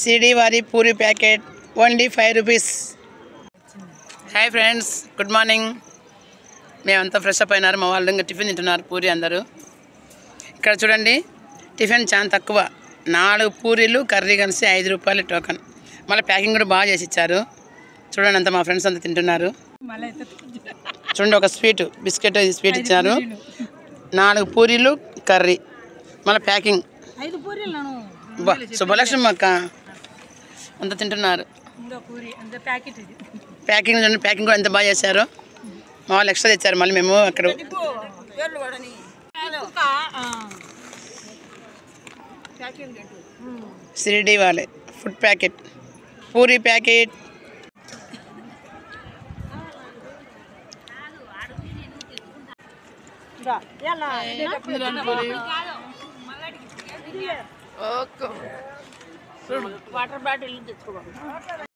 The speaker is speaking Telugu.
సిడి వారి puri packet only 5 rupees. Hi friends, good morning. మేమంతా ఫ్రెష్ అప్ అయినారు. మా వాళ్ళు ఇంకా టిఫిన్ తింటున్నారు, పూరి అందరూ. ఇక్కడ చూడండి, టిఫిన్ చాలా తక్కువ. 4 పూరీలు కర్రీ కలిసి 5 రూపాయలు టోకన్. మళ్ళీ ప్యాకింగ్ కూడా బాగా చేసి ఇచ్చారు. చూడండి, అంతా మా ఫ్రెండ్స్ అంతా తింటున్నారు. చూడండి, ఒక స్వీట్ బిస్కెట్ స్వీట్ ఇచ్చారు. 4 పూరీలు కర్రీ, మళ్ళీ ప్యాకింగ్. శుభలక్ష్మి అక్క అంతా తింటున్నారు. ప్యాకింగ్ చూడండి, ప్యాకింగ్ కూడా ఎంత బాగా చేశారు. మా వాళ్ళు ఎక్స్ట్రా తెచ్చారు. మళ్ళీ మేము అక్కడ సిరిడి వాళ్ళే food packet, puri packet. Water bottle తెచ్చుకోవాలి.